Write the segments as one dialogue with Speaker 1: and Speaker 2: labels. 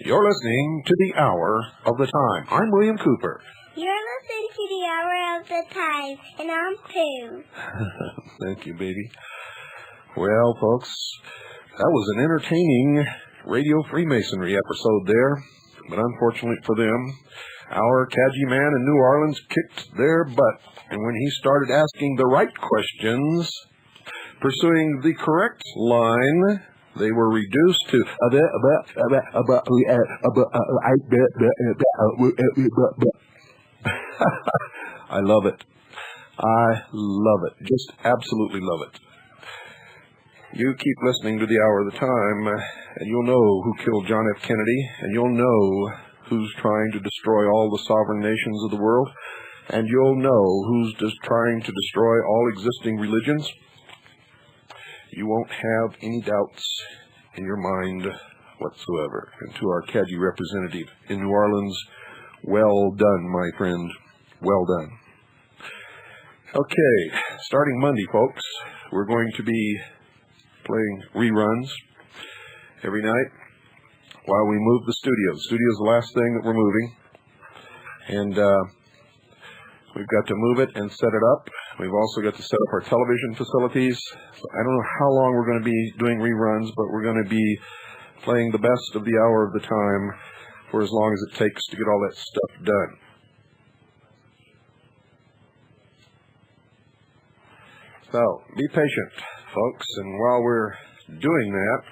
Speaker 1: You're listening to The Hour of the Time. I'm William Cooper.
Speaker 2: You're listening to The Hour of the Time, and I'm Pooh.
Speaker 1: Thank you, baby. Well, folks, that was an entertaining Radio Freemasonry episode there, but unfortunately for them, our Cadgy man in New Orleans kicked their butt, and when he started asking the right questions, pursuing the correct line, they were reduced to I love it. I love it. Just absolutely love it. You keep listening to The Hour of the Time, and you'll know who killed John F. Kennedy, and you'll know who's trying to destroy all the sovereign nations of the world, and you'll know who's just trying to destroy all existing religions. You won't have any doubts in your mind whatsoever. And to our Cadgy representative in New Orleans, well done, my friend. Well done. Okay, starting Monday, folks, we're going to be playing reruns every night while we move the studio. The studio is the last thing that we're moving. And we've got to move it and set it up. We've also got to set up our television facilities. So I don't know how long we're going to be doing reruns, but we're going to be playing the best of The Hour of the Time for as long as it takes to get all that stuff done. So, be patient, folks, and while we're doing that,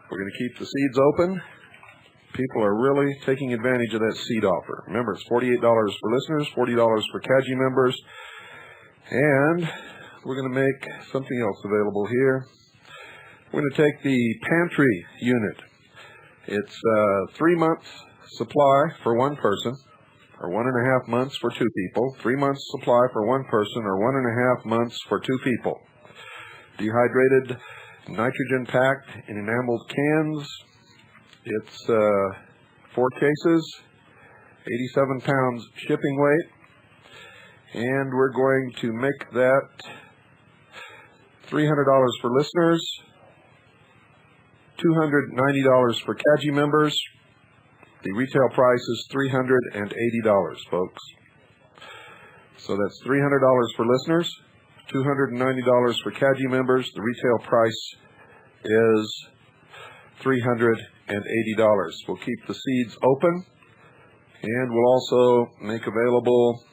Speaker 1: we're going to keep the seeds open. People are really taking advantage of that seed offer. Remember, it's $48 for listeners, $40 for Cadgy members, and we're going to make something else available here. We're going to take the pantry unit. It's a 3-month supply for one person, or 1.5 months for 2 people. 3 months supply for one person, or 1.5 months for 2 people. Dehydrated, nitrogen-packed in enameled cans. It's 4 cases, 87 pounds shipping weight. And we're going to make that $300 for listeners, $290 for Cadgy members. The retail price is $380, folks. So that's $300 for listeners, $290 for Cadgy members. The retail price is $380. We'll keep the seeds open, and we'll also make available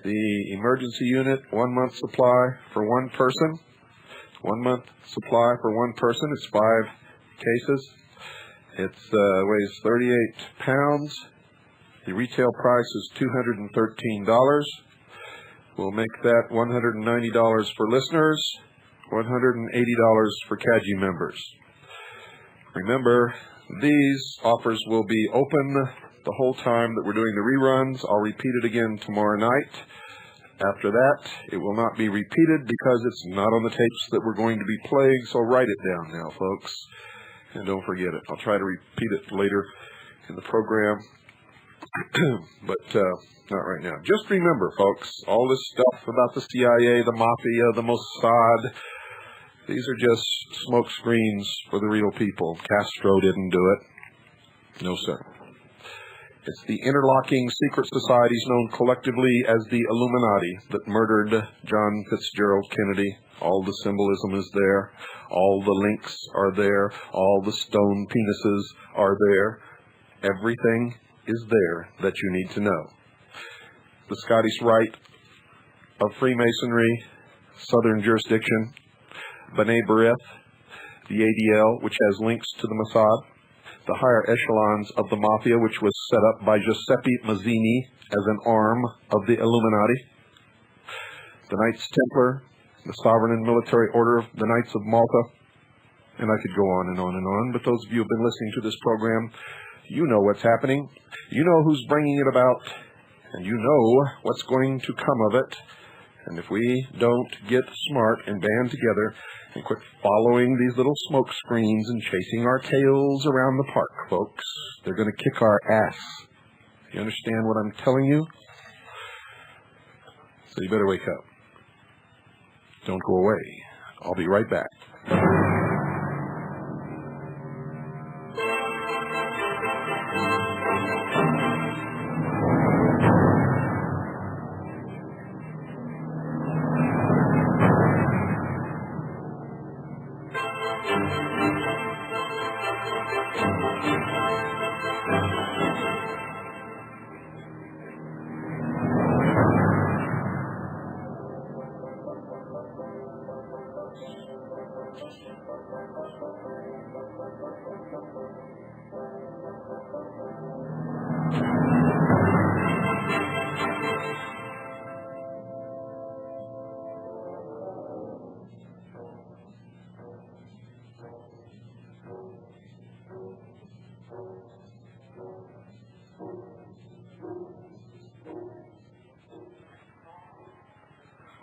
Speaker 1: the emergency unit, 1 month supply for one person. 1 month supply for one person. It's 5 cases. It weighs 38 pounds. The retail price is $213. We'll make that $190 for listeners, $180 for Cadgy members. Remember, these offers will be open the whole time that we're doing the reruns. I'll repeat it again tomorrow night. After that, it will not be repeated because it's not on the tapes that we're going to be playing, so write it down now, folks. And don't forget it. I'll try to repeat it later in the program, but not right now. Just remember, folks, all this stuff about the CIA, the Mafia, the Mossad, these are just smoke screens for the real people. Castro didn't do it. No, sir. It's the interlocking secret societies known collectively as the Illuminati that murdered John Fitzgerald Kennedy. All the symbolism is there. All the links are there. All the stone penises are there. Everything is there that you need to know. the Scottish Rite of Freemasonry, Southern Jurisdiction, B'nai B'rith, the ADL, which has links to the Mossad, the higher echelons of the Mafia, which was set up by Giuseppe Mazzini as an arm of the Illuminati, the Knights Templar, the Sovereign and Military Order of the Knights of Malta, and I could go on and on and on, but those of you who have been listening to this program, you know what's happening, you know who's bringing it about, and you know what's going to come of it. And if we don't get smart and band together and quit following these little smoke screens and chasing our tails around the park, folks, they're going to kick our ass. You understand what I'm telling you? So you better wake up. Don't go away. I'll be right back.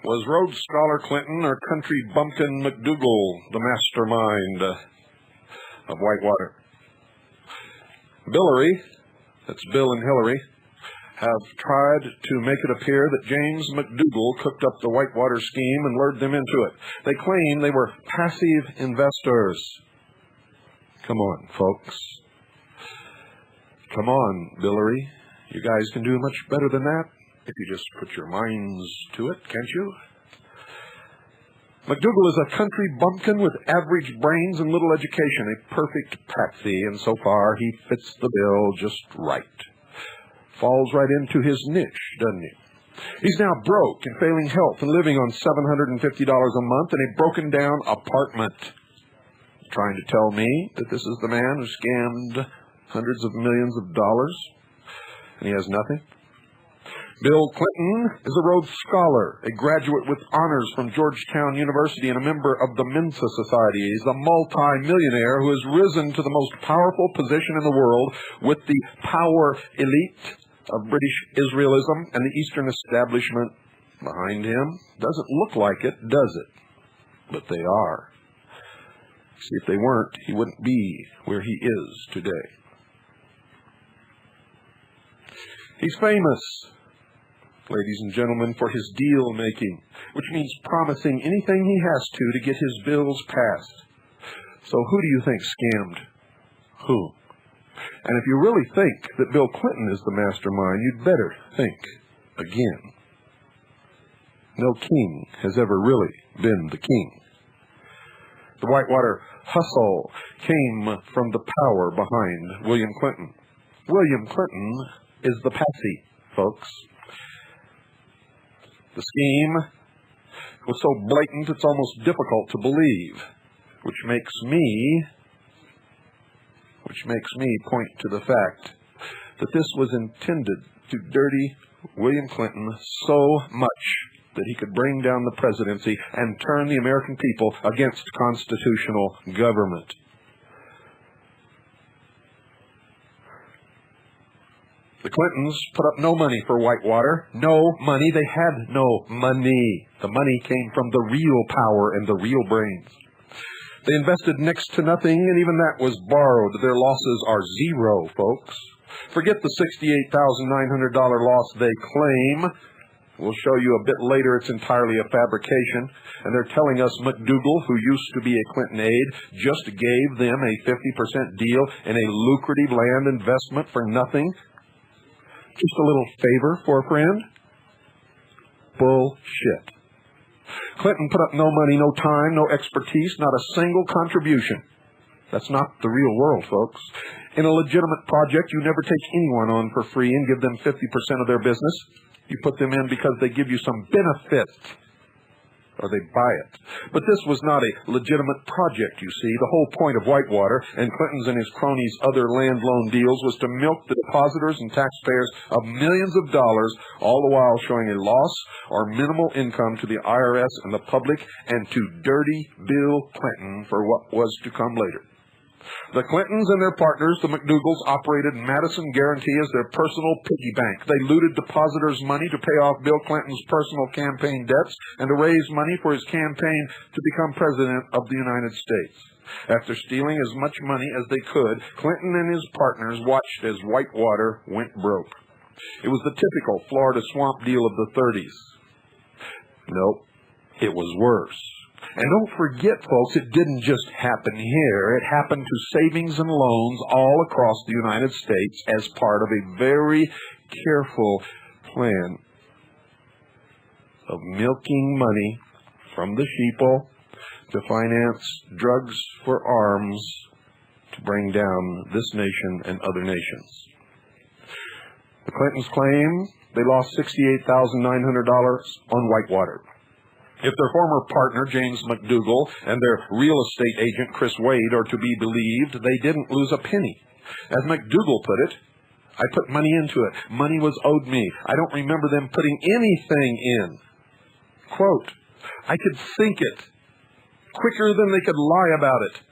Speaker 1: Was Rhodes Scholar Clinton or country bumpkin McDougal the mastermind of Whitewater? Billary, that's Bill and Hillary, have tried to make it appear that James McDougal cooked up the Whitewater scheme and lured them into it. They claim they were passive investors. Come on, folks. Come on, Billary. You guys can do much better than that. If you just put your minds to it, can't you? McDougal is a country bumpkin with average brains and little education, a perfect patsy, and so far he fits the bill just right. Falls right into his niche, doesn't he? He's now broke and failing health and living on $750 a month in a broken down apartment. Trying to tell me that this is the man who scammed hundreds of millions of dollars and he has nothing? Bill Clinton is a Rhodes Scholar, a graduate with honors from Georgetown University and a member of the Mensa Society. He's a multi-millionaire who has risen to the most powerful position in the world with the power elite of British Israelism and the Eastern establishment behind him. Doesn't look like it, does it? But they are. See, if they weren't, he wouldn't be where he is today. He's famous, ladies and gentlemen, for his deal-making, which means promising anything he has to get his bills passed. So who do you think scammed who? And if you really think that Bill Clinton is the mastermind, you'd better think again. No king has ever really been the king. The Whitewater hustle came from the power behind William Clinton. William Clinton is the patsy, folks. The scheme was so blatant it's almost difficult to believe, which makes me point to the fact that this was intended to dirty William Clinton so much that he could bring down the presidency and turn the American people against constitutional government. The Clintons put up no money for Whitewater. No money. They had no money. The money came from the real power and the real brains. They invested next to nothing, and even that was borrowed. Their losses are zero, folks. Forget the $68,900 loss they claim. We'll show you a bit later it's entirely a fabrication. And they're telling us McDougal, who used to be a Clinton aide, just gave them a 50% deal in a lucrative land investment for nothing. Just a little favor for a friend? Bullshit. Clinton put up no money, no time, no expertise, not a single contribution. That's not the real world, folks. In a legitimate project, you never take anyone on for free and give them 50% of their business. You put them in because they give you some benefit, or they buy it. But this was not a legitimate project, you see. The whole point of Whitewater and Clinton's and his cronies' other land loan deals was to milk the depositors and taxpayers of millions of dollars, all the while showing a loss or minimal income to the IRS and the public, and to dirty Bill Clinton for what was to come later. The Clintons and their partners, the McDougalls, operated Madison Guarantee as their personal piggy bank. They looted depositors' money to pay off Bill Clinton's personal campaign debts and to raise money for his campaign to become president of the United States. After stealing as much money as they could, Clinton and his partners watched as Whitewater went broke. It was the typical Florida swamp deal of the 30s. Nope, it was worse. And don't forget, folks, it didn't just happen here. It happened to savings and loans all across the United States as part of a very careful plan of milking money from the sheeple to finance drugs for arms to bring down this nation and other nations. The Clintons claim they lost $68,900 on Whitewater. If their former partner, James McDougal, and their real estate agent, Chris Wade, are to be believed, they didn't lose a penny. As McDougal put it, I put money into it. Money was owed me. I don't remember them putting anything in. Quote, I could think it quicker than they could lie about it.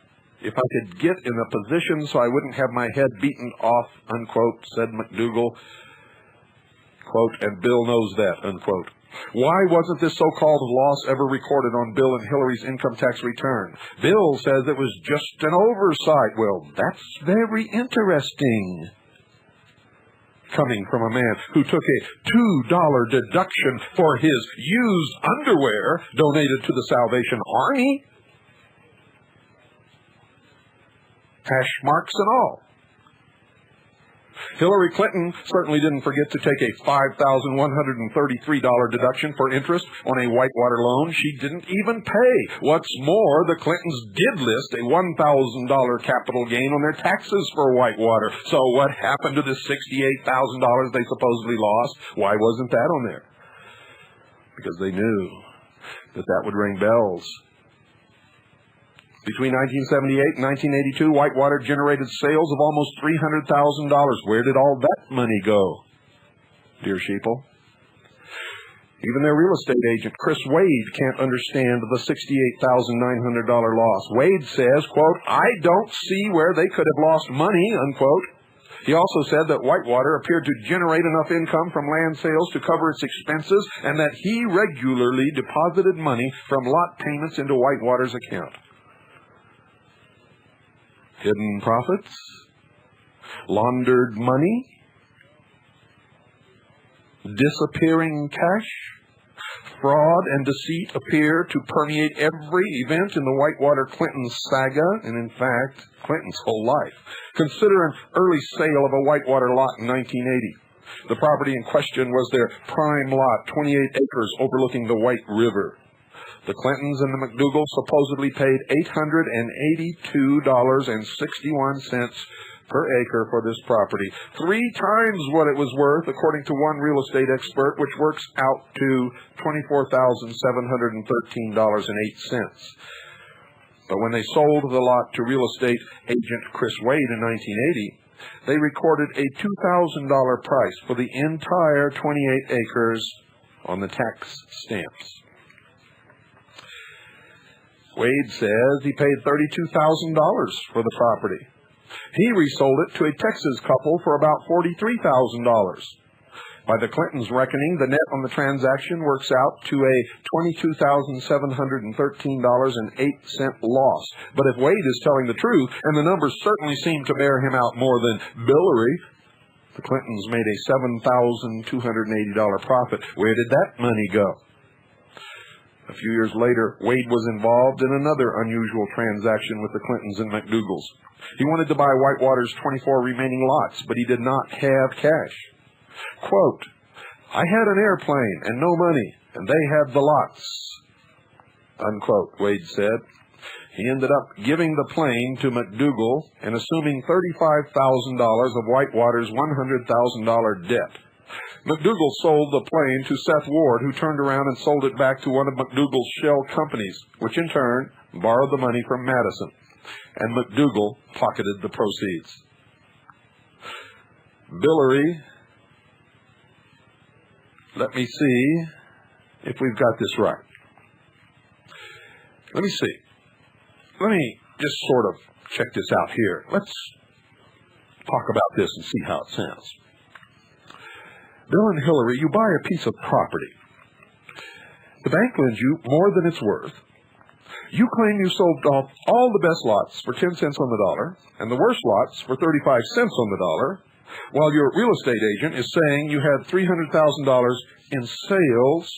Speaker 1: If I could get in a position so I wouldn't have my head beaten off, unquote, said McDougal. Quote, and Bill knows that, unquote. Why wasn't this so-called loss ever recorded on Bill and Hillary's income tax return? Bill says it was just an oversight. Well, that's very interesting. Coming from a man who took a $2 deduction for his used underwear donated to the Salvation Army. Hash marks and all. Hillary Clinton certainly didn't forget to take a $5,133 deduction for interest on a Whitewater loan she didn't even pay. What's more, the Clintons did list a $1,000 capital gain on their taxes for Whitewater. So what happened to the $68,000 they supposedly lost? Why wasn't that on there? Because they knew that that would ring bells. Between 1978 and 1982, Whitewater generated sales of almost $300,000. Where did all that money go, dear sheeple? Even their real estate agent, Chris Wade, can't understand the $68,900 loss. Wade says, quote, I don't see where they could have lost money, unquote. He also said that Whitewater appeared to generate enough income from land sales to cover its expenses and that he regularly deposited money from lot payments into Whitewater's account. Hidden profits, laundered money, disappearing cash, fraud and deceit appear to permeate every event in the Whitewater Clinton saga, and in fact, Clinton's whole life. Consider an early sale of a Whitewater lot in 1980. The property in question was their prime lot, 28 acres overlooking the White River. The Clintons and the McDougalls supposedly paid $882.61 per acre for this property, 3 times what it was worth, according to one real estate expert, which works out to $24,713.08. But when they sold the lot to real estate agent Chris Wade in 1980, they recorded a $2,000 price for the entire 28 acres on the tax stamps. Wade says he paid $32,000 for the property. He resold it to a Texas couple for about $43,000. By the Clintons' reckoning, the net on the transaction works out to a $22,713.08 loss. But if Wade is telling the truth, and the numbers certainly seem to bear him out more than Billary, the Clintons made a $7,280 profit. Where did that money go? A few years later, Wade was involved in another unusual transaction with the Clintons and McDougalls. He wanted to buy Whitewater's 24 remaining lots, but he did not have cash. Quote, I had an airplane and no money, and they had the lots, unquote, Wade said. He ended up giving the plane to McDougal and assuming $35,000 of Whitewater's $100,000 debt. McDougal sold the plane to Seth Ward, who turned around and sold it back to one of McDougal's shell companies, which in turn borrowed the money from Madison, and McDougal pocketed the proceeds. Billary, let me see if we've got this right. Let me see. Let me just sort of check this out here. Let's talk about this and see how it sounds. Bill and Hillary, you buy a piece of property. The bank lends you more than it's worth. You claim you sold off all the best lots for 10 cents on the dollar and the worst lots for 35 cents on the dollar, while your real estate agent is saying you had $300,000 in sales.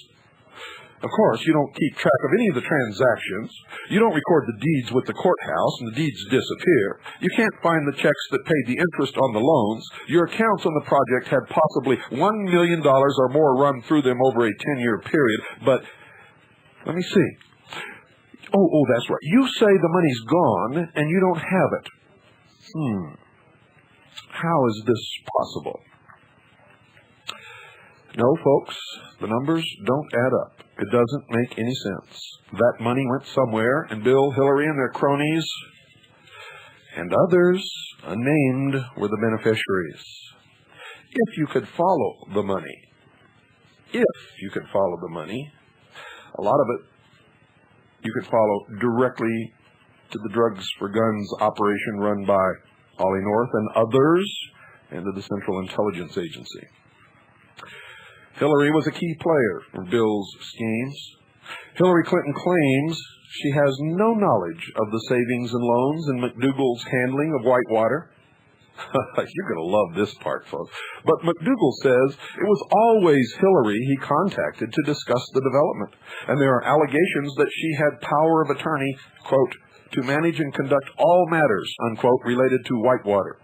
Speaker 1: Of course, you don't keep track of any of the transactions. You don't record the deeds with the courthouse, and the deeds disappear. You can't find the checks that paid the interest on the loans. Your accounts on the project had possibly $1 million or more run through them over a 10-year period. But let me see. Oh, that's right. You say the money's gone, and you don't have it. How is this possible? No, folks, the numbers don't add up. It doesn't make any sense. That money went somewhere, and Bill, Hillary, and their cronies, and others, unnamed, were the beneficiaries. If you could follow the money, a lot of it you could follow directly to the Drugs for Guns operation run by Ollie North and others, and to the Central Intelligence Agency. Hillary was a key player in Bill's schemes. Hillary Clinton claims she has no knowledge of the savings and loans and McDougal's handling of Whitewater. You're going to love this part, folks. But McDougal says it was always Hillary he contacted to discuss the development, and there are allegations that she had power of attorney, quote, to manage and conduct all matters, unquote, related to Whitewater.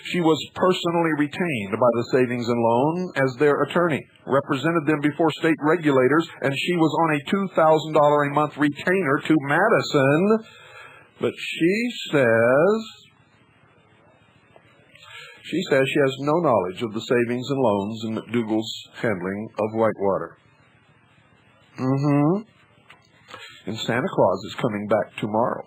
Speaker 1: She was personally retained by the Savings and Loan as their attorney, represented them before state regulators, and she was on a $2,000 a month retainer to Madison. But she says she has no knowledge of the savings and loans and McDougal's handling of Whitewater. And Santa Claus is coming back tomorrow.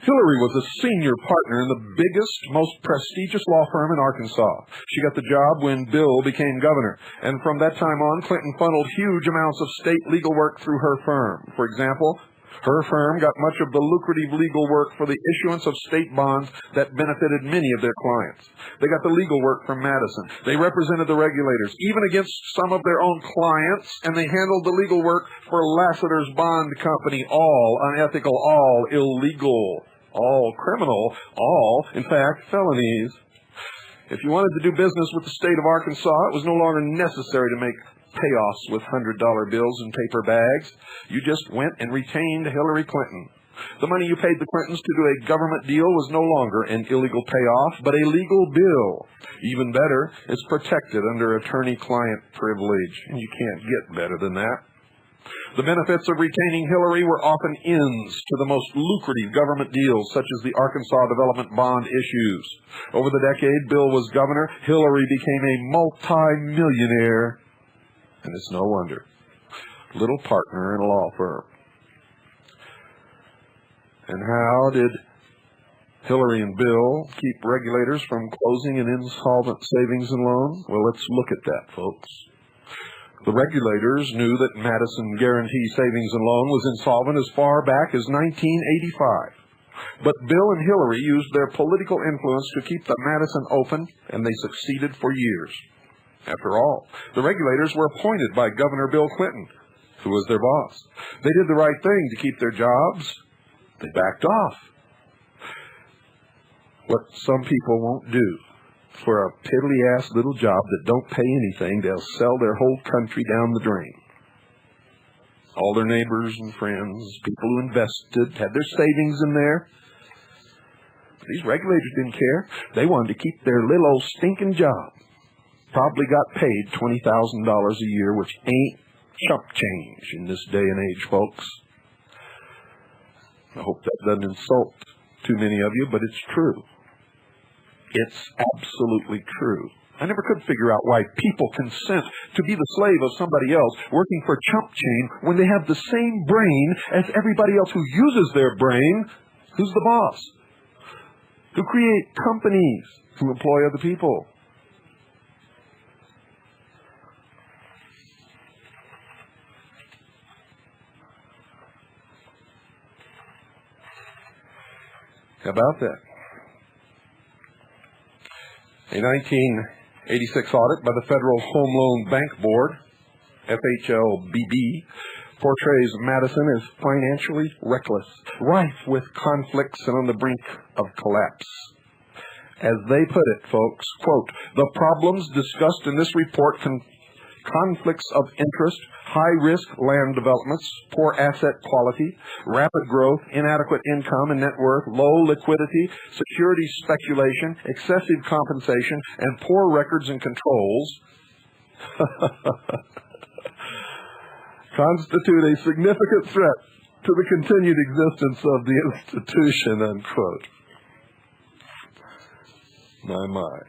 Speaker 1: Hillary was a senior partner in the biggest, most prestigious law firm in Arkansas. She got the job when Bill became governor, and from that time on, Clinton funneled huge amounts of state legal work through her firm. For example, her firm got much of the lucrative legal work for the issuance of state bonds that benefited many of their clients. They got the legal work from Madison. They represented the regulators, even against some of their own clients, and they handled the legal work for Lassiter's Bond Company, all unethical, all illegal, all criminal, all, in fact, felonies. If you wanted to do business with the state of Arkansas, it was no longer necessary to make payoffs with $100 bills and paper bags. You just went and retained Hillary Clinton. The money you paid the Clintons to do a government deal was no longer an illegal payoff, but a legal bill. Even better, it's protected under attorney-client privilege, and you can't get better than that. The benefits of retaining Hillary were often ends to the most lucrative government deals, such as the Arkansas Development Bond issues. Over the decade Bill was governor, Hillary became a multi-millionaire. And it's no wonder. Little partner in a law firm. And how did Hillary and Bill keep regulators from closing an insolvent savings and loan? Well, let's look at that, folks. The regulators knew that Madison Guarantee Savings and Loan was insolvent as far back as 1985. But Bill and Hillary used their political influence to keep the Madison open, and they succeeded for years. After all, the regulators were appointed by Governor Bill Clinton, who was their boss. They did the right thing to keep their jobs. They backed off. What some people won't do. For a piddly-ass little job that don't pay anything, they'll sell their whole country down the drain. All their neighbors and friends, people who invested, had their savings in there. These regulators didn't care. They wanted to keep their little old stinking job. Probably got paid $20,000 a year, which ain't chump change in this day and age, folks. I hope that doesn't insult too many of you, but it's true. It's absolutely true. I never could figure out why people consent to be the slave of somebody else working for chump change when they have the same brain as everybody else who uses their brain. Who's the boss? Who create companies, who employ other people. How about that? A 1986 audit by the Federal Home Loan Bank Board, FHLBB, portrays Madison as financially reckless, rife with conflicts and on the brink of collapse. As they put it, folks, quote, the problems discussed in this report conflicts of interest, high-risk land developments, poor asset quality, rapid growth, inadequate income and net worth, low liquidity, security speculation, excessive compensation, and poor records and controls constitute a significant threat to the continued existence of the institution, unquote. My.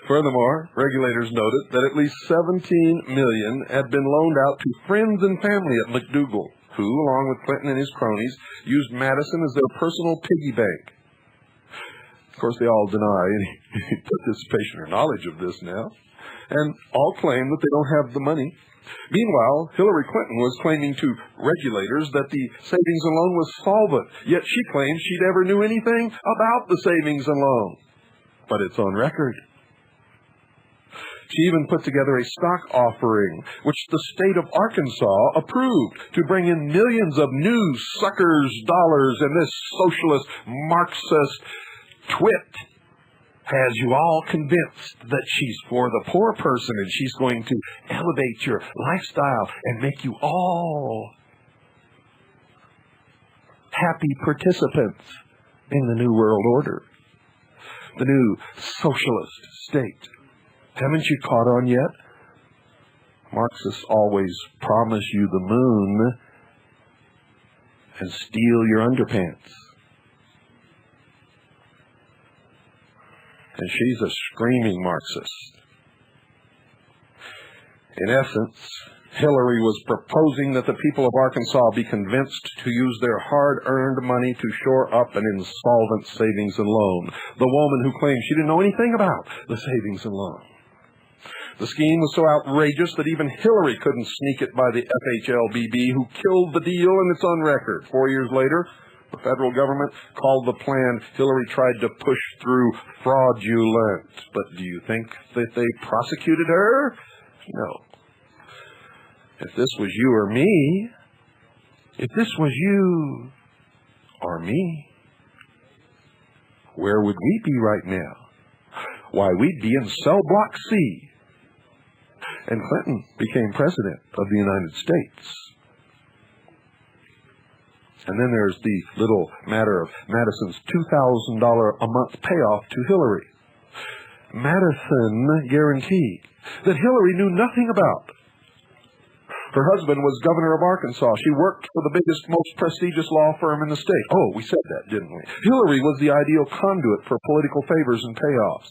Speaker 1: Furthermore, regulators noted that at least $17 million had been loaned out to friends and family at McDougal, who, along with Clinton and his cronies, used Madison as their personal piggy bank. Of course, they all deny any participation or knowledge of this now, and all claim that they don't have the money. Meanwhile, Hillary Clinton was claiming to regulators that the savings and loan was solvent, yet she claimed she never knew anything about the savings and loan. But it's on record. She even put together a stock offering, which the state of Arkansas approved, to bring in millions of new suckers' dollars, and this socialist Marxist twit has you all convinced that she's for the poor person and she's going to elevate your lifestyle and make you all happy participants in the New World Order, the new socialist state. Haven't you caught on yet? Marxists always promise you the moon and steal your underpants. And she's a screaming Marxist. In essence, Hillary was proposing that the people of Arkansas be convinced to use their hard-earned money to shore up an insolvent savings and loan. The woman who claimed she didn't know anything about the savings and loan. The scheme was so outrageous that even Hillary couldn't sneak it by the FHLBB, who killed the deal, and it's on record. 4 years later, the federal government called the plan Hillary tried to push through fraudulent. But do you think that they prosecuted her? No. If this was you or me, where would we be right now? Why, we'd be in cell block C. And Clinton became president of the United States. And then there's the little matter of Madison's $2,000 a month payoff to Hillary. Madison guaranteed that Hillary knew nothing about. Her husband was governor of Arkansas. She worked for the biggest, most prestigious law firm in the state. Oh, we said that, didn't we? Hillary was the ideal conduit for political favors and payoffs.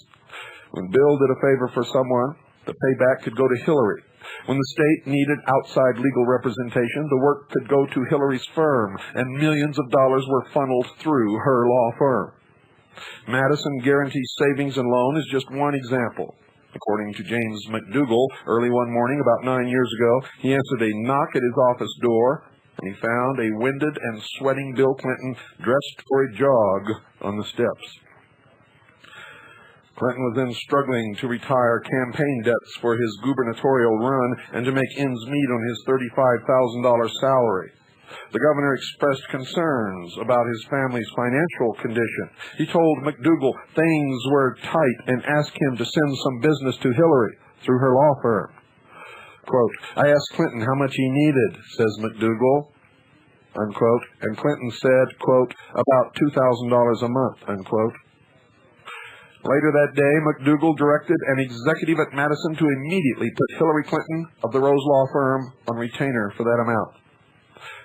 Speaker 1: When Bill did a favor for someone, the payback could go to Hillary. When the state needed outside legal representation, the work could go to Hillary's firm, and millions of dollars were funneled through her law firm. Madison Guarantee Savings and Loan is just one example. According to James McDougal, early one morning about 9 years ago, he answered a knock at his office door, and he found a winded and sweating Bill Clinton dressed for a jog on the steps. Clinton was then struggling to retire campaign debts for his gubernatorial run and to make ends meet on his $35,000 salary. The governor expressed concerns about his family's financial condition. He told McDougal things were tight and asked him to send some business to Hillary through her law firm. Quote, I asked Clinton how much he needed, says McDougal, unquote, and Clinton said, quote, about $2,000 a month, unquote. Later that day, McDougal directed an executive at Madison to immediately put Hillary Clinton of the Rose Law Firm on retainer for that amount.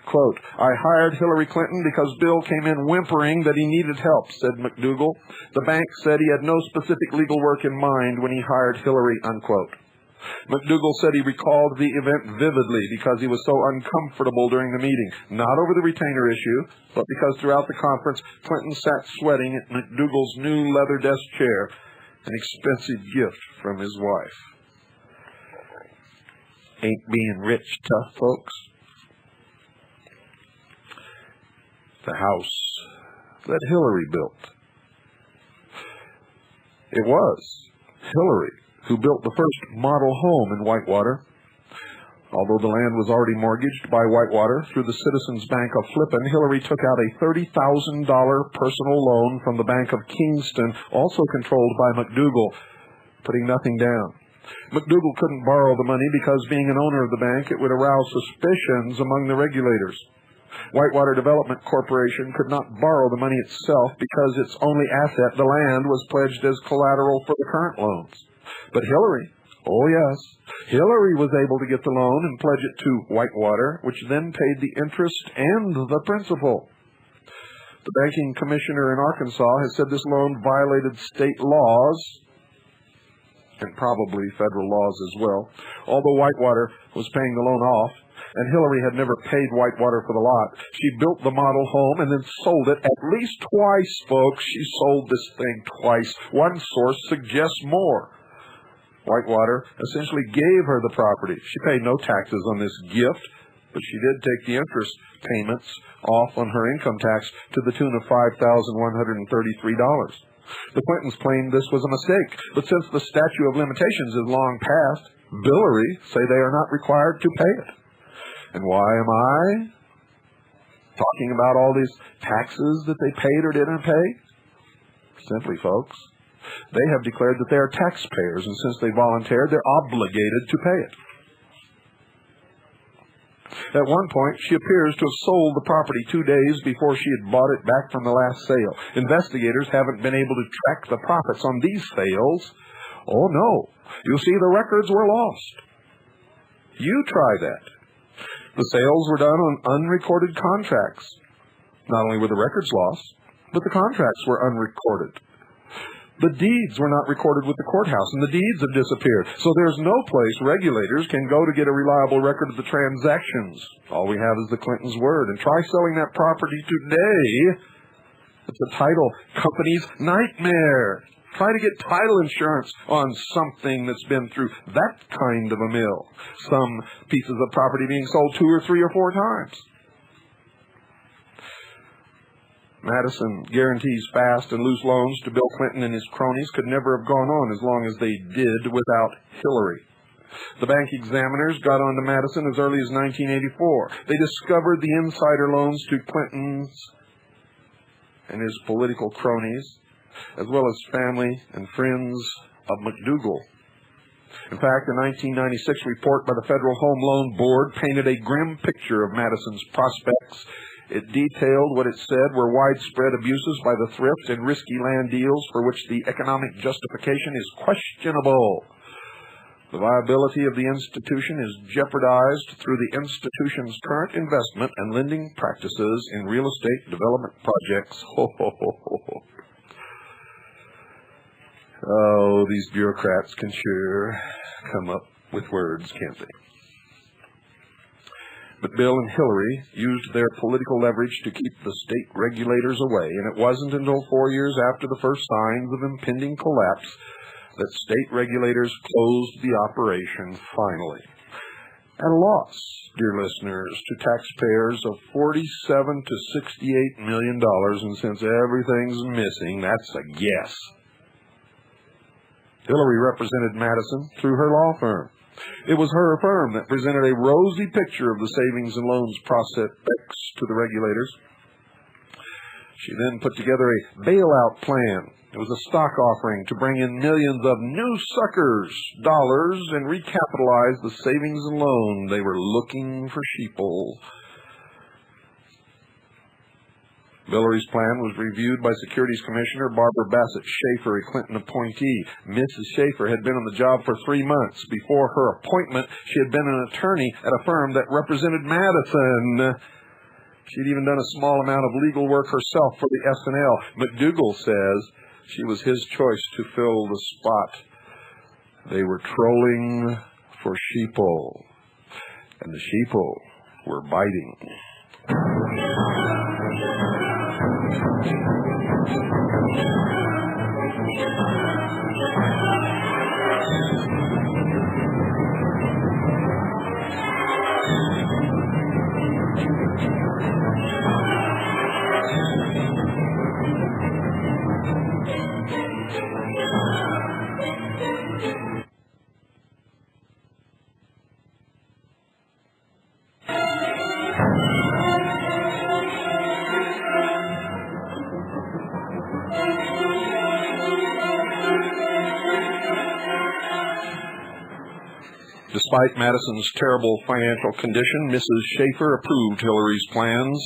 Speaker 1: Quote, "I hired Hillary Clinton because Bill came in whimpering that he needed help," said McDougal. "The bank said he had no specific legal work in mind when he hired Hillary," unquote. McDougal said he recalled the event vividly because he was so uncomfortable during the meeting, not over the retainer issue, but because throughout the conference, Clinton sat sweating at McDougal's new leather desk chair, an expensive gift from his wife. Ain't being rich tough, folks? The house that Hillary built. It was Hillary who built the first model home in Whitewater. Although the land was already mortgaged by Whitewater through the Citizens Bank of Flippin, Hillary took out a $30,000 personal loan from the Bank of Kingston, also controlled by McDougal, putting nothing down. McDougal couldn't borrow the money because, being an owner of the bank, it would arouse suspicions among the regulators. Whitewater Development Corporation could not borrow the money itself because its only asset, the land, was pledged as collateral for the current loans. But Hillary, oh yes, Hillary was able to get the loan and pledge it to Whitewater, which then paid the interest and the principal. The banking commissioner in Arkansas has said this loan violated state laws, and probably federal laws as well, although Whitewater was paying the loan off, and Hillary had never paid Whitewater for the lot. She built the model home and then sold it at least twice, folks. She sold this thing twice. One source suggests more. Whitewater essentially gave her the property. She paid no taxes on this gift, but she did take the interest payments off on her income tax to the tune of $5,133. The Clintons claimed this was a mistake, but since the statute of limitations is long past, Hillary say they are not required to pay it. And why am I talking about all these taxes that they paid or didn't pay? Simply, folks, they have declared that they are taxpayers, and since they volunteered, they're obligated to pay it. At one point, she appears to have sold the property 2 days before she had bought it back from the last sale. Investigators haven't been able to track the profits on these sales. Oh, no. You see, the records were lost. You try that. The sales were done on unrecorded contracts. Not only were the records lost, but the contracts were unrecorded. The deeds were not recorded with the courthouse, and the deeds have disappeared. So there's no place regulators can go to get a reliable record of the transactions. All we have is the Clintons' word. And try selling that property today. It's a title company's nightmare. Try to get title insurance on something that's been through that kind of a mill. Some pieces of property being sold 2 or 3 or 4 times. Madison guarantees fast and loose loans to Bill Clinton and his cronies could never have gone on as long as they did without Hillary. The bank examiners got on to Madison as early as 1984. They discovered the insider loans to Clinton's and his political cronies, as well as family and friends of McDougal. In fact, a 1996 report by the Federal Home Loan Board painted a grim picture of Madison's prospects. It detailed what it said were widespread abuses by the thrift and risky land deals for which the economic justification is questionable. The viability of the institution is jeopardized through the institution's current investment and lending practices in real estate development projects. Oh, these bureaucrats can sure come up with words, can't they? But Bill and Hillary used their political leverage to keep the state regulators away, and it wasn't until 4 years after the first signs of impending collapse that state regulators closed the operation finally. At a loss, dear listeners, to taxpayers of $47 to $68 million, and since everything's missing, that's a guess. Hillary represented Madison through her law firm. It was her firm that presented a rosy picture of the savings and loans prospects to the regulators. She then put together a bailout plan. It was a stock offering to bring in millions of new suckers, dollars, and recapitalize the savings and loan they were looking for sheeple. Hillary's plan was reviewed by Securities Commissioner Barbara Bassett Schaefer, a Clinton appointee. Mrs. Schaefer had been on the job for 3 months. Before her appointment, she had been an attorney at a firm that represented Madison. She'd even done a small amount of legal work herself for the S&L. McDougal says she was his choice to fill the spot. They were trolling for sheeple, and the sheeple were biting. Despite Madison's terrible financial condition, Mrs. Schaefer approved Hillary's plans.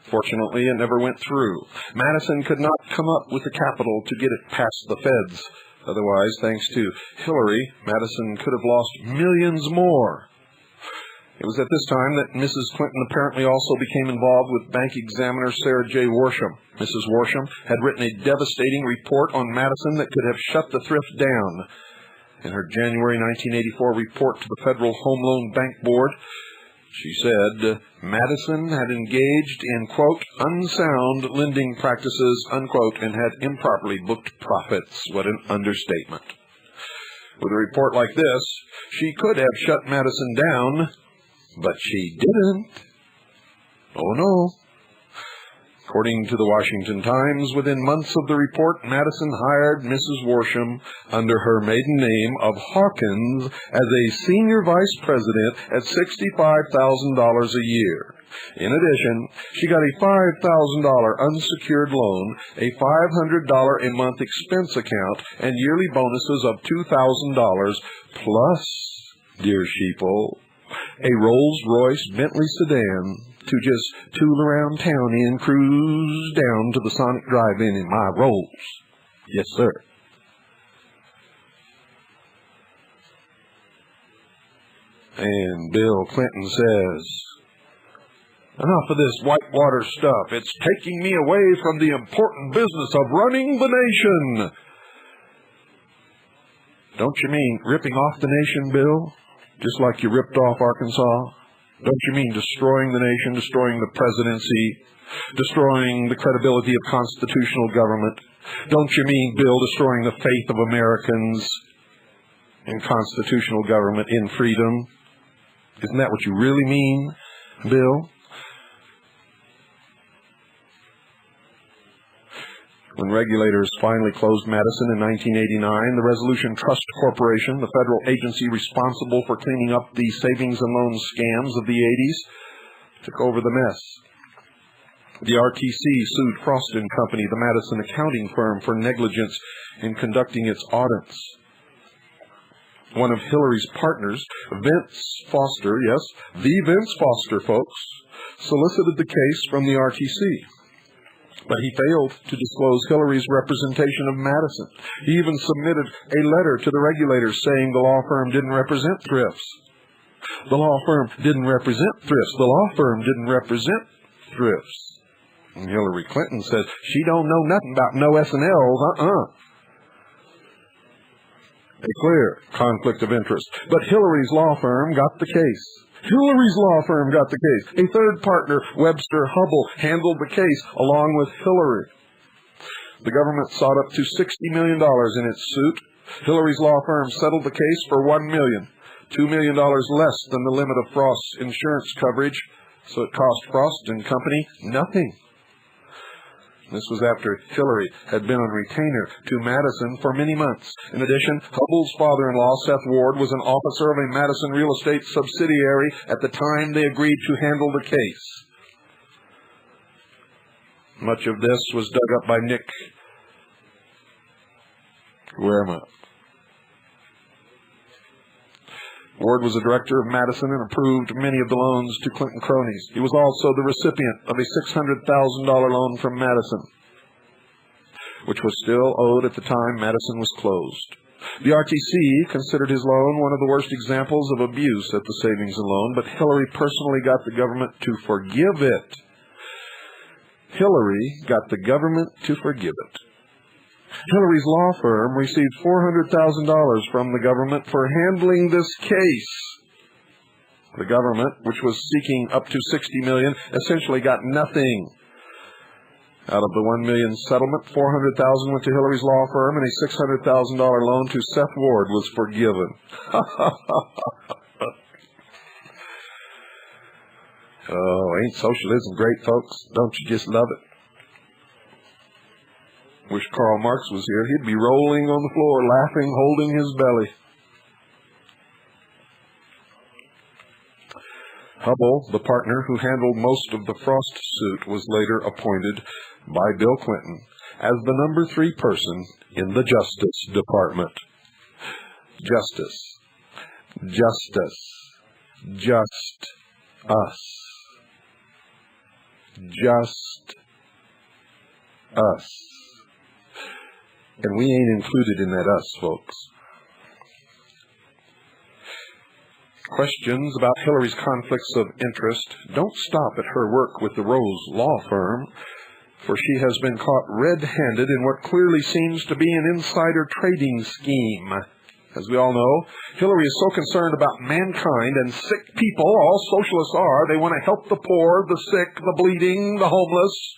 Speaker 1: Fortunately, it never went through. Madison could not come up with the capital to get it past the feds. Otherwise, thanks to Hillary, Madison could have lost millions more. It was at this time that Mrs. Clinton apparently also became involved with bank examiner Sarah J. Worsham. Mrs. Worsham had written a devastating report on Madison that could have shut the thrift down. In her January 1984 report to the Federal Home Loan Bank Board, she said Madison had engaged in, quote, unsound lending practices, unquote, and had improperly booked profits. What an understatement. With a report like this, she could have shut Madison down, but she didn't. Oh, no. According to the Washington Times, within months of the report, Madison hired Mrs. Worsham under her maiden name of Hawkins as a senior vice president at $65,000 a year. In addition, she got a $5,000 unsecured loan, a $500 a month expense account, and yearly bonuses of $2,000, plus, dear sheeple, a Rolls-Royce Bentley sedan to just tool around town in, cruise down to the Sonic Drive-In in my Rolls. Yes, sir. And Bill Clinton says, enough of this Whitewater stuff. It's taking me away from the important business of running the nation. Don't you mean ripping off the nation, Bill? Just like you ripped off Arkansas? Don't you mean destroying the nation, destroying the presidency, destroying the credibility of constitutional government? Don't you mean, Bill, destroying the faith of Americans in constitutional government, in freedom? Isn't that what you really mean, Bill? When regulators finally closed Madison in 1989, the Resolution Trust Corporation, the federal agency responsible for cleaning up the savings and loan scams of the 80s, took over the mess. The RTC sued Frost & Company, the Madison accounting firm, for negligence in conducting its audits. One of Hillary's partners, Vince Foster, yes, the Vince Foster, folks, solicited the case from the RTC. But he failed to disclose Hillary's representation of Madison. He even submitted a letter to the regulators saying the law firm didn't represent thrifts. The law firm didn't represent thrifts. The law firm didn't represent thrifts. And Hillary Clinton says she don't know nothing about no S&Ls, A clear conflict of interest. But Hillary's law firm got the case. Hillary's law firm got the case. A third partner, Webster Hubbell, handled the case along with Hillary. The government sought up to $60 million in its suit. Hillary's law firm settled the case for $1 million, $2 million less than the limit of Frost's insurance coverage, so it cost Frost & Company nothing. This was after Hillary had been on retainer to Madison for many months. In addition, Hubbell's father-in-law, Seth Ward, was an officer of a Madison real estate subsidiary at the time they agreed to handle the case. Much of this was dug up by Nick. Where am I? Ward was a director of Madison and approved many of the loans to Clinton cronies. He was also the recipient of a $600,000 loan from Madison, which was still owed at the time Madison was closed. The RTC considered his loan one of the worst examples of abuse at the savings and loan, but Hillary personally got the government to forgive it. Hillary got the government to forgive it. Hillary's law firm received $400,000 from the government for handling this case. The government, which was seeking up to $60 million, essentially got nothing. Out of the $1 million settlement, $400,000 went to Hillary's law firm, and a $600,000 loan to Seth Ward was forgiven. Oh, ain't socialism great, folks? Don't you just love it? Wish Karl Marx was here. He'd be rolling on the floor, laughing, holding his belly. Hubble, the partner who handled most of the Frost suit, was later appointed by Bill Clinton as the number 3 person in the Justice Department. Justice. Justice. Just us. Just us. And we ain't included in that us, folks. Questions about Hillary's conflicts of interest don't stop at her work with the Rose Law Firm, for she has been caught red-handed in what clearly seems to be an insider trading scheme. As we all know, Hillary is so concerned about mankind and sick people, all socialists are. They want to help the poor, the sick, the bleeding, the homeless,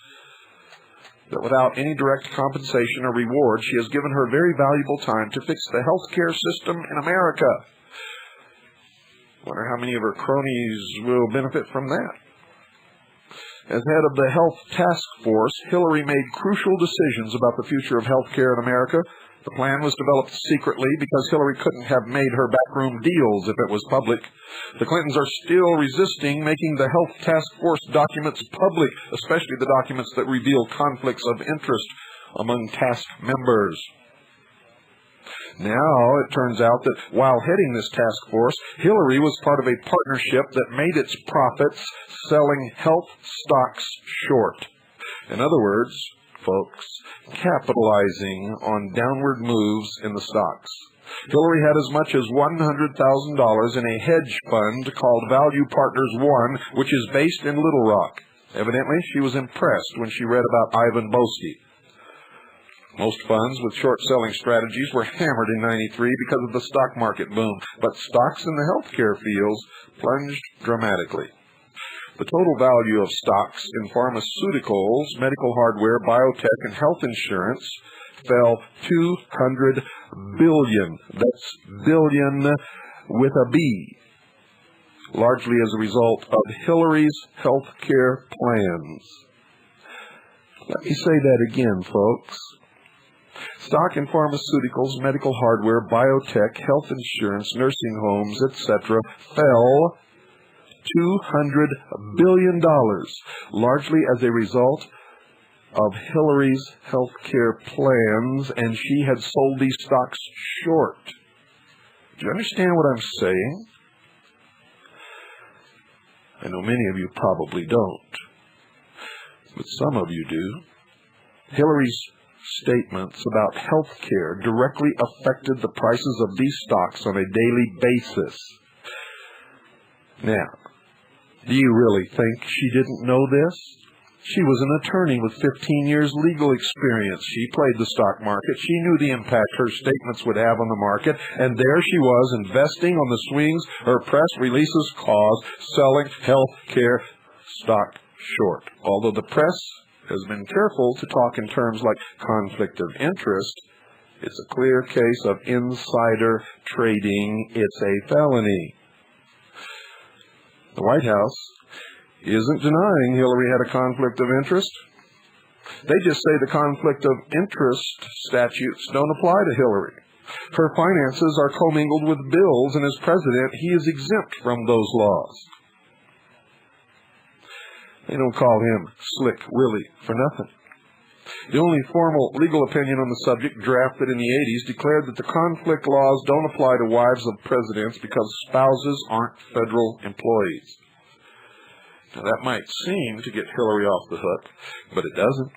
Speaker 1: that without any direct compensation or reward, she has given her very valuable time to fix the health care system in America. Wonder how many of her cronies will benefit from that. As head of the Health Task Force, Hillary made crucial decisions about the future of health care in America. The plan was developed secretly because Hillary couldn't have made her backroom deals if it was public. The Clintons are still resisting making the Health Task Force documents public, especially the documents that reveal conflicts of interest among task members. Now, it turns out that while heading this task force, Hillary was part of a partnership that made its profits selling health stocks short. In other words, folks, capitalizing on downward moves in the stocks. Hillary had as much as $100,000 in a hedge fund called Value Partners One, which is based in Little Rock. Evidently, she was impressed when she read about Ivan Boesky. Most funds with short-selling strategies were hammered in '93 because of the stock market boom, but stocks in the healthcare fields plunged dramatically. The total value of stocks in pharmaceuticals, medical hardware, biotech, and health insurance fell $200 billion. That's billion with a B, largely as a result of Hillary's health care plans. Let me say that again, folks. Stock in pharmaceuticals, medical hardware, biotech, health insurance, nursing homes, etc. fell $200 billion, largely as a result of Hillary's health care plans, and she had sold these stocks short. Do you understand what I'm saying? I know many of you probably don't, but some of you do. Hillary's statements about health care directly affected the prices of these stocks on a daily basis. Now, do you really think she didn't know this? She was an attorney with 15 years legal experience. She played the stock market. She knew the impact her statements would have on the market, and there she was investing on the swings her press releases caused, selling health care stock short. Although the press has been careful to talk in terms like conflict of interest, it's a clear case of insider trading. It's a felony. The White House isn't denying Hillary had a conflict of interest. They just say the conflict of interest statutes don't apply to Hillary. Her finances are commingled with Bill's, and as president, he is exempt from those laws. They don't call him Slick Willie for nothing. The only formal legal opinion on the subject, drafted in the 80s, declared that the conflict laws don't apply to wives of presidents because spouses aren't federal employees. Now, that might seem to get Hillary off the hook, but it doesn't.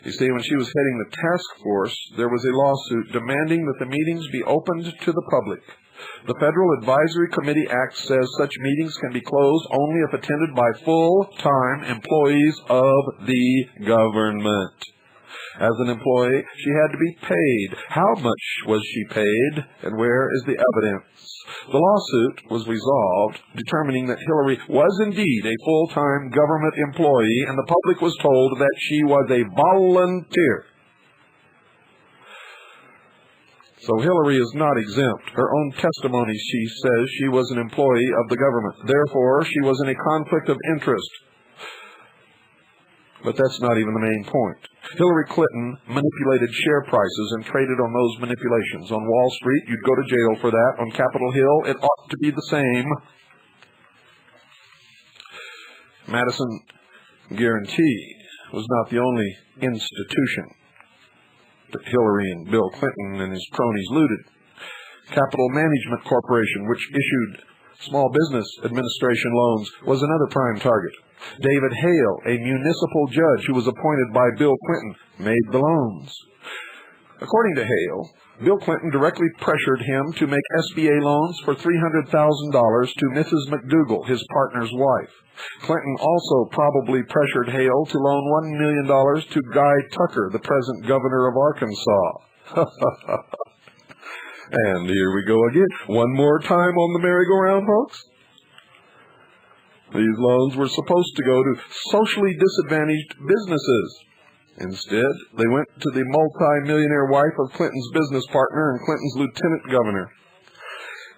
Speaker 1: You see, when she was heading the task force, there was a lawsuit demanding that the meetings be opened to the public. The Federal Advisory Committee Act says such meetings can be closed only if attended by full-time employees of the government. As an employee, she had to be paid. How much was she paid, and where is the evidence? The lawsuit was resolved, determining that Hillary was indeed a full-time government employee, and the public was told that she was a volunteer. So Hillary is not exempt. Her own testimony, she says she was an employee of the government. Therefore, she was in a conflict of interest. But that's not even the main point. Hillary Clinton manipulated share prices and traded on those manipulations. On Wall Street, you'd go to jail for that. On Capitol Hill, it ought to be the same. Madison Guarantee was not the only institution that Hillary and Bill Clinton and his cronies looted. Capital Management Corporation, which issued small business administration loans, was another prime target. David Hale, a municipal judge who was appointed by Bill Clinton, made the loans. According to Hale, Bill Clinton directly pressured him to make SBA loans for $300,000 to Mrs. McDougal, his partner's wife. Clinton also probably pressured Hale to loan $1 million to Guy Tucker, the present governor of Arkansas. And here we go again. One more time on the merry-go-round, folks. These loans were supposed to go to socially disadvantaged businesses. Instead, they went to the multi-millionaire wife of Clinton's business partner and Clinton's lieutenant governor.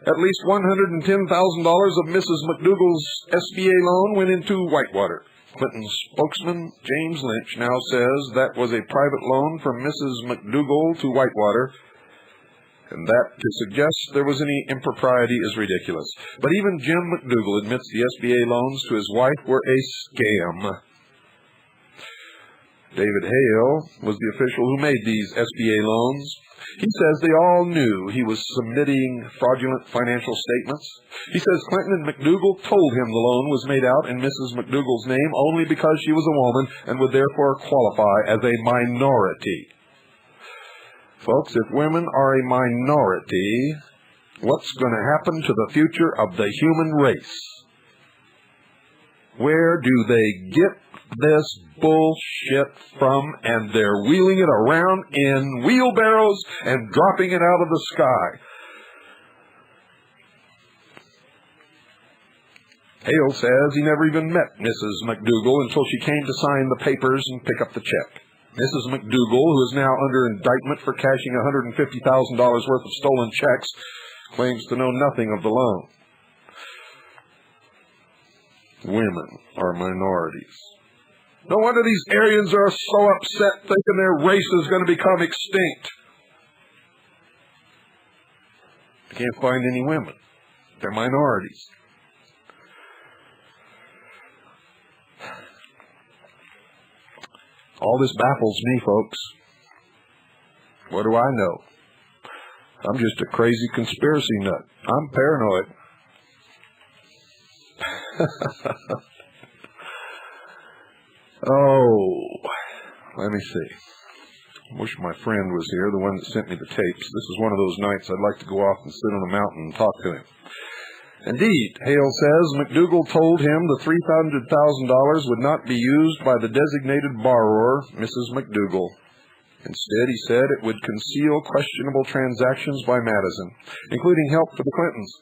Speaker 1: At least $110,000 of Mrs. McDougal's SBA loan went into Whitewater. Clinton's spokesman, James Lynch, now says that was a private loan from Mrs. McDougal to Whitewater, and that to suggest there was any impropriety is ridiculous. But even Jim McDougal admits the SBA loans to his wife were a scam. David Hale was the official who made these SBA loans. He says they all knew he was submitting fraudulent financial statements. He says Clinton and McDougal told him the loan was made out in Mrs. McDougal's name only because she was a woman and would therefore qualify as a minority. Folks, if women are a minority, what's going to happen to the future of the human race? Where do they get this bullshit from? And they're wheeling it around in wheelbarrows and dropping it out of the sky. Hale says he never even met Mrs. McDougal until she came to sign the papers and pick up the check. Mrs. McDougal, who is now under indictment for cashing $150,000 worth of stolen checks, claims to know nothing of the loan. Women are minorities. No wonder these Aryans are so upset thinking their race is going to become extinct. They can't find any women. They're minorities. All this baffles me, folks. What do I know? I'm just a crazy conspiracy nut. I'm paranoid. Oh, let me see. I wish my friend was here, the one that sent me the tapes. This is one of those nights I'd like to go off and sit on a mountain and talk to him. Indeed, Hale says McDougal told him the $300,000 would not be used by the designated borrower, Mrs. McDougal. Instead, he said it would conceal questionable transactions by Madison, including help for the Clintons.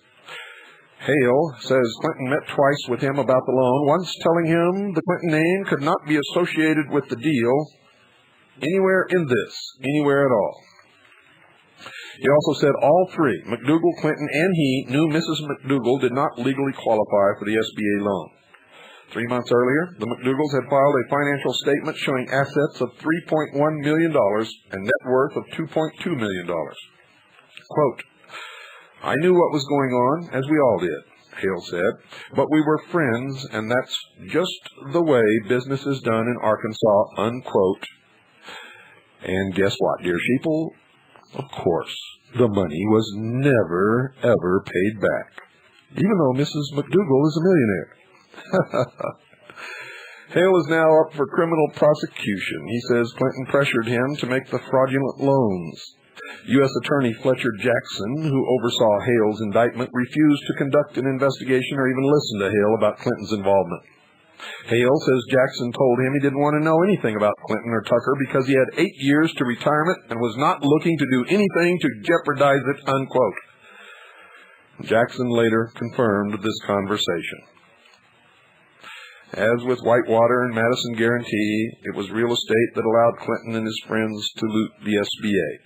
Speaker 1: Hale says Clinton met twice with him about the loan, once telling him the Clinton name could not be associated with the deal anywhere in this, anywhere at all. He also said all three, McDougal, Clinton, and he, knew Mrs. McDougal did not legally qualify for the SBA loan. 3 months earlier, the McDougals had filed a financial statement showing assets of $3.1 million and net worth of $2.2 million. Quote, I knew what was going on, as we all did, Hale said, but we were friends, and that's just the way business is done in Arkansas, unquote. And guess what, dear sheeple? Of course, the money was never, ever paid back, even though Mrs. McDougal is a millionaire. Hale is now up for criminal prosecution. He says Clinton pressured him to make the fraudulent loans. U.S. Attorney Fletcher Jackson, who oversaw Hale's indictment, refused to conduct an investigation or even listen to Hale about Clinton's involvement. Hale says Jackson told him he didn't want to know anything about Clinton or Tucker because he had 8 years to retirement and was not looking to do anything to jeopardize it, unquote. Jackson later confirmed this conversation. As with Whitewater and Madison Guarantee, it was real estate that allowed Clinton and his friends to loot the SBA.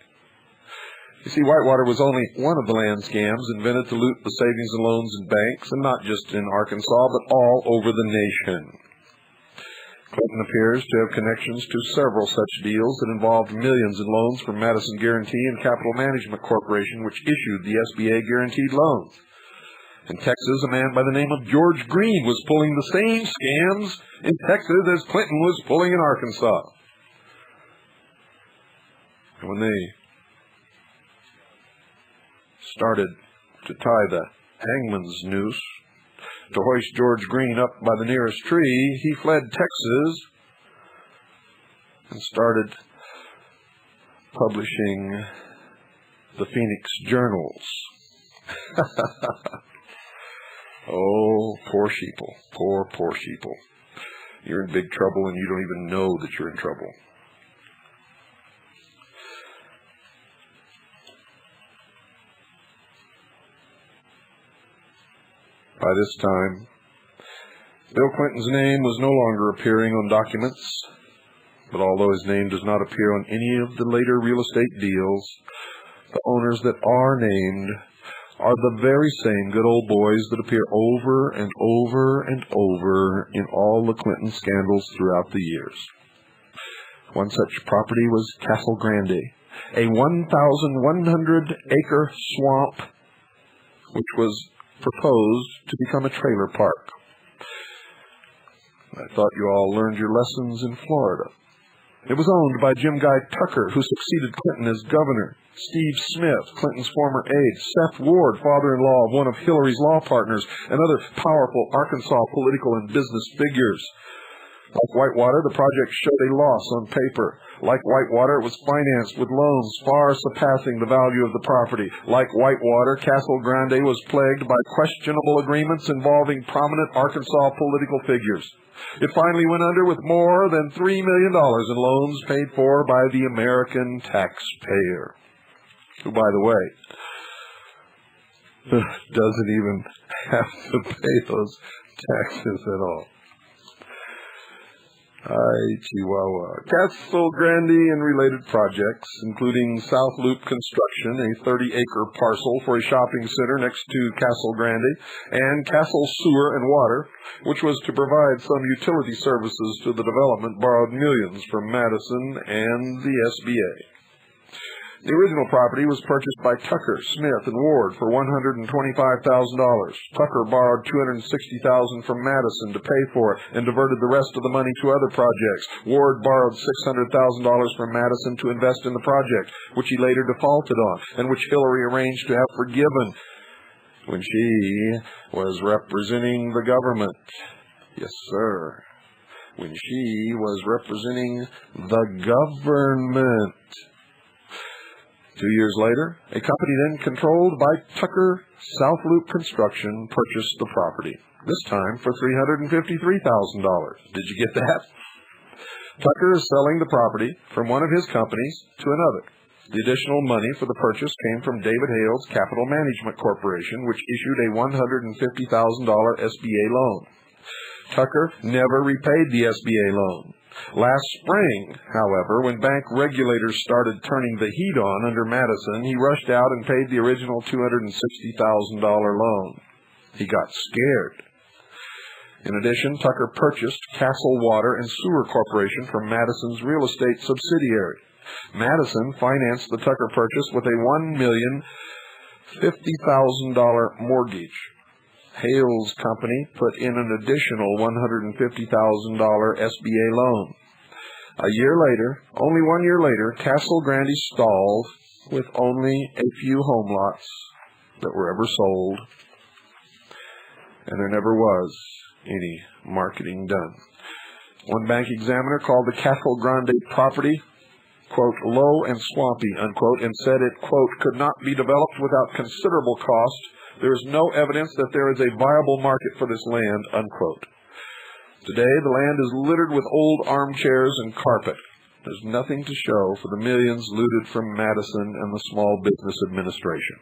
Speaker 1: You see, Whitewater was only one of the land scams invented to loot the savings and loans in banks, and not just in Arkansas, but all over the nation. Clinton appears to have connections to several such deals that involved millions in loans from Madison Guarantee and Capital Management Corporation, which issued the SBA guaranteed loans. In Texas, a man by the name of George Green was pulling the same scams in Texas as Clinton was pulling in Arkansas. And when they started to tie the hangman's noose to hoist George Green up by the nearest tree, he fled Texas and started publishing the Phoenix Journals. Oh, poor sheeple. Poor sheeple. You're in big trouble and you don't even know that you're in trouble. By this time, Bill Clinton's name was no longer appearing on documents, but although his name does not appear on any of the later real estate deals, the owners that are named are the very same good old boys that appear over and over and over in all the Clinton scandals throughout the years. One such property was Castle Grande, a 1,100-acre swamp which was proposed to become a trailer park. I thought you all learned your lessons in Florida. It was owned by Jim Guy Tucker, who succeeded Clinton as governor, Steve Smith, Clinton's former aide, Seth Ward, father-in-law of one of Hillary's law partners, and other powerful Arkansas political and business figures. Like Whitewater, the project showed a loss on paper. Like Whitewater, it was financed with loans far surpassing the value of the property. Like Whitewater, Castle Grande was plagued by questionable agreements involving prominent Arkansas political figures. It finally went under with more than $3 million in loans paid for by the American taxpayer, who, by the way, doesn't even have to pay those taxes at all. Chihuahua. Castle Grande and related projects, including South Loop Construction, a 30-acre parcel for a shopping center next to Castle Grande, and Castle Sewer and Water, which was to provide some utility services to the development, borrowed millions from Madison and the SBA. The original property was purchased by Tucker, Smith, and Ward for $125,000. Tucker borrowed $260,000 from Madison to pay for it and diverted the rest of the money to other projects. Ward borrowed $600,000 from Madison to invest in the project, which he later defaulted on, and which Hillary arranged to have forgiven when she was representing the government. Yes, sir. When she was representing the government. 2 years later, a company then controlled by Tucker, South Loop Construction, purchased the property, this time for $353,000. Did you get that? Tucker is selling the property from one of his companies to another. The additional money for the purchase came from David Hale's Capital Management Corporation, which issued a $150,000 SBA loan. Tucker never repaid the SBA loan. Last spring, however, when bank regulators started turning the heat on under Madison, he rushed out and paid the original $260,000 loan. He got scared. In addition, Tucker purchased Castle Water and Sewer Corporation from Madison's real estate subsidiary. Madison financed the Tucker purchase with a $1,050,000 mortgage. Hale's company put in an additional $150,000 SBA loan. A year later, only 1 year later, Castle Grande stalled with only a few home lots that were ever sold, and there never was any marketing done. One bank examiner called the Castle Grande property, quote, low and swampy, unquote, and said it, quote, could not be developed without considerable cost. There is no evidence that there is a viable market for this land, unquote. Today, the land is littered with old armchairs and carpet. There's nothing to show for the millions looted from Madison and the Small Business Administration.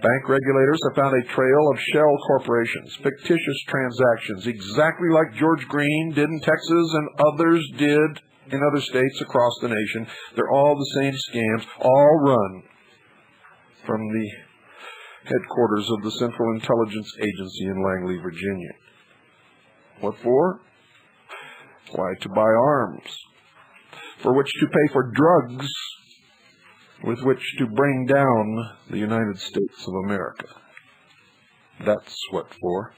Speaker 1: Bank regulators have found a trail of shell corporations, fictitious transactions, exactly like George Green did in Texas and others did in other states across the nation. They're all the same scams, all run from the headquarters of the Central Intelligence Agency in Langley, Virginia. What for? Why, to buy arms, for which to pay for drugs, with which to bring down the United States of America. That's what for.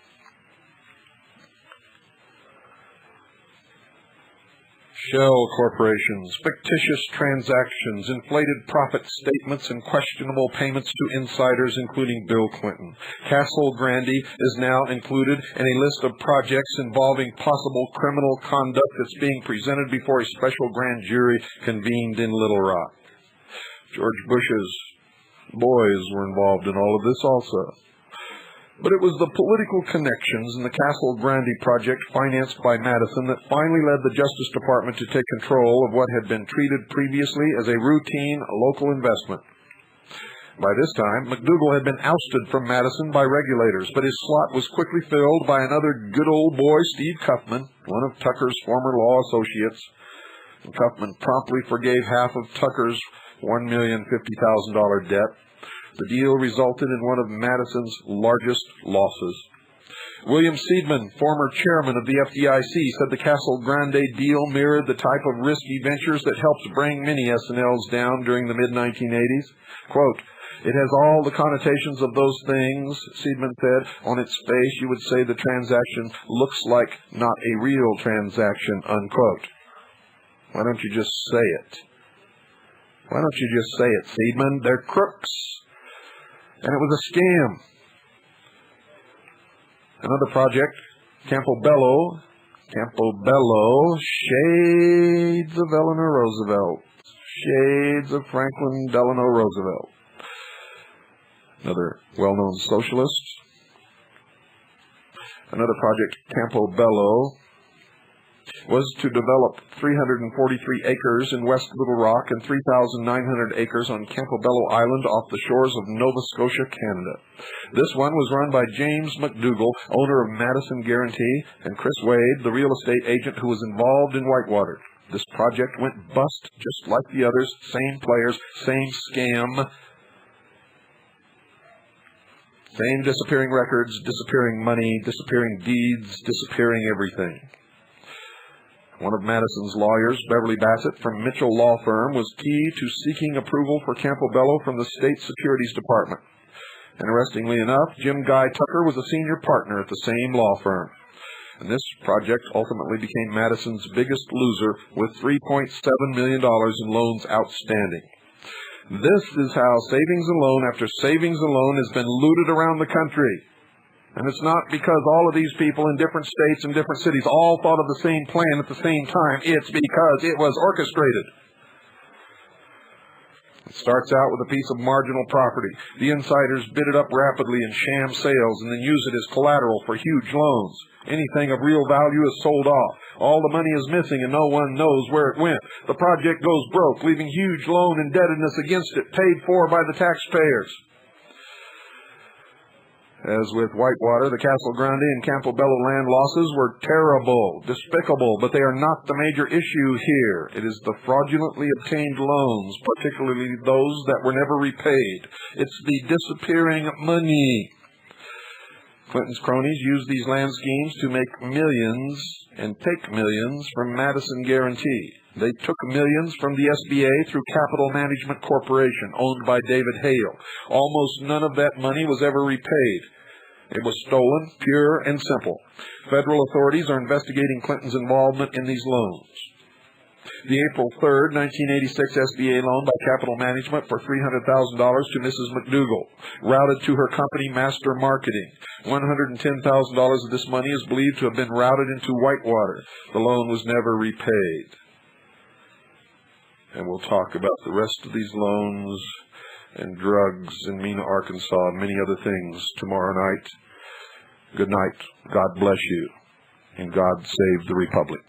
Speaker 1: Shell corporations, fictitious transactions, inflated profit statements, and questionable payments to insiders, including Bill Clinton. Castle Grande is now included in a list of projects involving possible criminal conduct that's being presented before a special grand jury convened in Little Rock. George Bush's boys were involved in all of this also. But it was the political connections in the Castle Grande project financed by Madison that finally led the Justice Department to take control of what had been treated previously as a routine local investment. By this time, McDougal had been ousted from Madison by regulators, but his slot was quickly filled by another good old boy, Steve Cuffman, one of Tucker's former law associates. And Cuffman promptly forgave half of Tucker's $1,050,000 debt. The deal resulted in one of Madison's largest losses. William Seidman, former chairman of the FDIC, said the Castle Grande deal mirrored the type of risky ventures that helped bring many S&Ls down during the mid-1980s. Quote, it has all the connotations of those things, Seidman said. On its face, you would say the transaction looks like not a real transaction, unquote. Why don't you just say it? Why don't you just say it, Seidman? They're crooks. And it was a scam. Another project, Campobello, shades of Eleanor Roosevelt, shades of Franklin Delano Roosevelt. Another well-known socialist. Another project, Campobello, was to develop 343 acres in West Little Rock and 3,900 acres on Campobello Island off the shores of Nova Scotia, Canada. This one was run by James McDougal, owner of Madison Guarantee, and Chris Wade, the real estate agent who was involved in Whitewater. This project went bust just like the others, same players, same scam, same disappearing records, disappearing money, disappearing deeds, disappearing everything. One of Madison's lawyers, Beverly Bassett from Mitchell Law Firm, was key to seeking approval for Campobello from the State Securities Department. Interestingly enough, Jim Guy Tucker was a senior partner at the same law firm. And this project ultimately became Madison's biggest loser with $3.7 million in loans outstanding. This is how savings and loan after savings and loan has been looted around the country. And it's not because all of these people in different states and different cities all thought of the same plan at the same time. It's because it was orchestrated. It starts out with a piece of marginal property. The insiders bid it up rapidly in sham sales and then use it as collateral for huge loans. Anything of real value is sold off. All the money is missing and no one knows where it went. The project goes broke, leaving huge loan indebtedness against it, paid for by the taxpayers. As with Whitewater, the Castle Grande and Campobello land losses were terrible, despicable, but they are not the major issue here. It is the fraudulently obtained loans, particularly those that were never repaid. It's the disappearing money. Clinton's cronies used these land schemes to make millions and take millions from Madison Guarantee. They took millions from the SBA through Capital Management Corporation, owned by David Hale. Almost none of that money was ever repaid. It was stolen, pure and simple. Federal authorities are investigating Clinton's involvement in these loans. The April 3rd, 1986 SBA loan by Capital Management for $300,000 to Mrs. McDougall, routed to her company Master Marketing. $110,000 of this money is believed to have been routed into Whitewater. The loan was never repaid. And we'll talk about the rest of these loans and drugs in Mena, Arkansas, and many other things tomorrow night. Good night. God bless you. And God save the Republic.